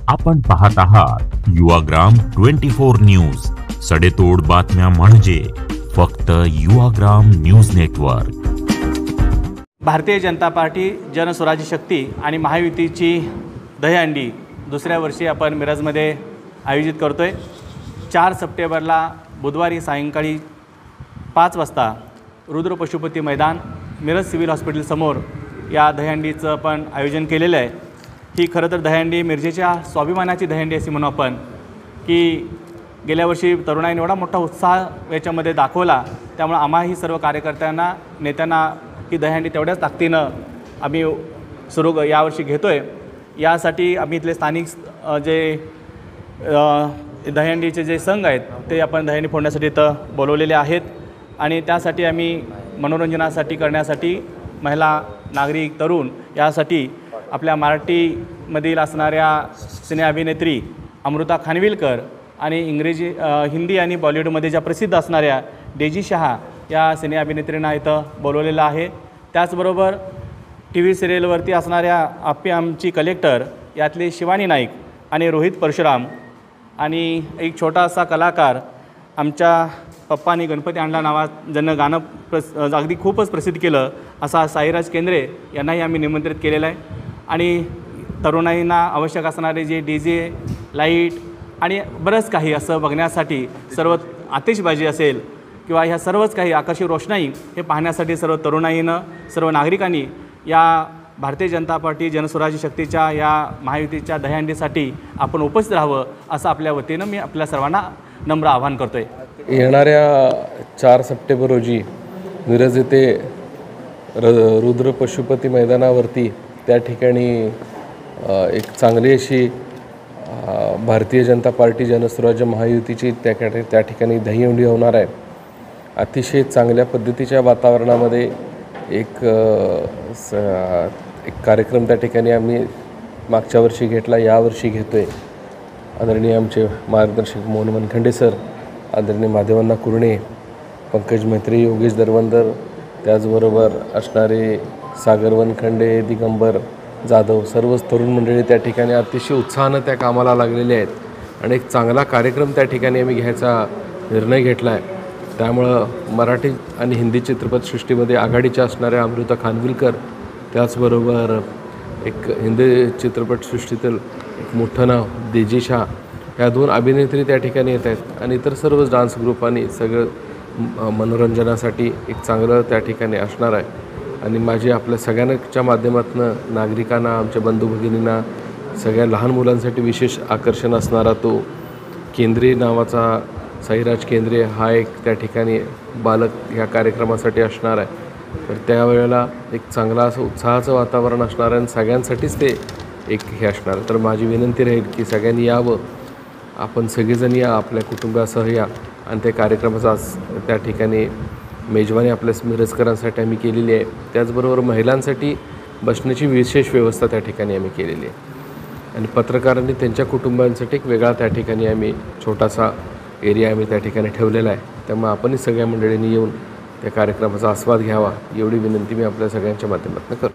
आपण पाहत आहात युवाग्राम 24 न्यूज, सडेतोड बातम्या म्हणजे फक्त Yuvagram news network. Bharatiya Janata party, Janswarajya शक्ती आणि महायुतीची दहीहंडी दुसऱ्या वर्षी आपण मिरजमध्ये आयोजित करतोय। 4 सप्टेंबरला बुधवारी सायंकाळी 5 वाजता रुद्र पशुपती मैदान मिरज सिव्हिल हॉस्पिटल समोर या दहीहंडीचं आपण आयोजन केलेलं आहे। ही खरं तर दहीहंडी मिरजेच्या स्वाभिमानाची दहीहंडी अशी म्हणू आपण, की गेल्या वर्षी तरुणाईने एवढा मोठा उत्साह याच्यामध्ये दाखवला, त्यामुळे आम्हाही सर्व कार्यकर्त्यांना, नेत्यांना ही दहीहंडी तेवढ्याच ताकदीनं आम्ही यावर्षी घेतोय। यासाठी आम्ही इथले स्थानिक जे दहीहंडीचे जे संघ आहेत ते आपण दहीहंडी फोडण्यासाठी इथं बोलवलेले आहेत आणि त्यासाठी आम्ही मनोरंजनासाठी करण्यासाठी महिला, नागरिक, तरुण यासाठी आपल्या मराठीमधील असणाऱ्या सिने अभिनेत्री अमृता खानविलकर आणि हिंदी आणि बॉलिवूडमध्ये ज्या प्रसिद्ध असणाऱ्या डेजी शहा या सिने अभिनेत्रींना इथं बोलवलेलं आहे। त्याचबरोबर TV सिरियलवरती असणाऱ्या आप्पी आमची कलेक्टर यातले शिवानी नाईक आणि रोहित परशुराम आणि एक छोटासा कलाकार आमच्या पप्पानी गणपती आणला ज्यानं गाणं अगदी खूपच प्रसिद्ध केलं असा साईराज केंद्रे यांनाही आम्ही निमंत्रित केलेलं आहे। आणि तरुणाईंना आवश्यक असणारे जे DJ, लाईट आणि बरंच काही असं बघण्यासाठी, सर्व आतिषबाजी असेल किंवा ह्या सर्वच काही आकर्षक रोषणाई हे पाहण्यासाठी सर्व तरुणाईनं, सर्व नागरिकांनी या भारतीय जनता पार्टी, जनस्वराज्य शक्तीच्या या महायुतीच्या दहीहंडीसाठी आपण उपस्थित राहावं असं आपल्या वतीनं मी आपल्या सर्वांना नम्र आवाहन करतोय। येणाऱ्या 4 सप्टेंबर रोजी मिरज येथे रुद्र पशुपती मैदानावरती त्या ठिकाणी एक चांगली अशी भारतीय जनता पार्टी, जनस्वराज्य महायुतीची त्या ठिकाणी दहीहंडी होणार आहे। अतिशय चांगल्या पद्धतीच्या वातावरणामध्ये एक कार्यक्रम त्या ठिकाणी आम्ही मागच्या वर्षी घेतला, यावर्षी घेतो आहे। आदरणीय आमचे मार्गदर्शक मोहन वनखंडे सर, आदरणीय माधवन्ना कुरणे, पंकज मैत्री, योगेश दरवंदर, त्याचबरोबर असणारे सागर वनखंडे, दिगंबर जाधव, सर्वच तरुण मंडळी त्या ठिकाणी अतिशय उत्साहानं त्या कामाला लागलेले आहेत आणि एक चांगला कार्यक्रम त्या ठिकाणी आम्ही घ्यायचा निर्णय घेतला आहे। त्यामुळं मराठी आणि हिंदी चित्रपटसृष्टीमध्ये आघाडीच्या असणाऱ्या अमृता खानविलकर, त्याचबरोबर एक हिंदी चित्रपटसृष्टीतील एक मोठं नाव डेजी शहा, ह्या 2 अभिनेत्री त्या ठिकाणी येत आहेत आणि इतर सर्वच डान्स ग्रुप आणि सगळं मनोरंजनासाठी एक चांगलं त्या ठिकाणी असणार आहे। आणि माझी आपल्या सगळ्यांच्या माध्यमातून नागरिकांना, आमच्या बंधू भगिनींना, सगळ्या लहान मुलांसाठी विशेष आकर्षण असणारा तो केंद्रे नावाचा साईराज केंद्रे हा एक त्या ठिकाणी बालक ह्या कार्यक्रमासाठी असणार आहे। तर त्यावेळेला एक चांगला असं उत्साहाचं वातावरण असणार आहे आणि सगळ्यांसाठीच ते एक हे असणार आहे। तर माझी विनंती राहील की सगळ्यांनी यावं, आपण सगळेजण या, आपल्या कुटुंबासह या आणि त्या कार्यक्रमाचा त्या ठिकाणी मेजवानी आपल्या मिरजकरांसाठी आम्ही केलेली आहे। त्याचबरोबर महिलांसाठी बसण्याची विशेष व्यवस्था त्या ठिकाणी आम्ही केलेली आहे आणि पत्रकारांनी त्यांच्या कुटुंबांसाठी एक वेगळा त्या ठिकाणी आम्ही छोटासा एरिया आम्ही त्या ठिकाणी ठेवलेला आहे। त्यामुळे आपणही सगळ्या मंडळींनी येऊन त्या कार्यक्रमाचा आस्वाद घ्यावा एवढी विनंती मी आपल्या सगळ्यांच्या माध्यमातून करतो।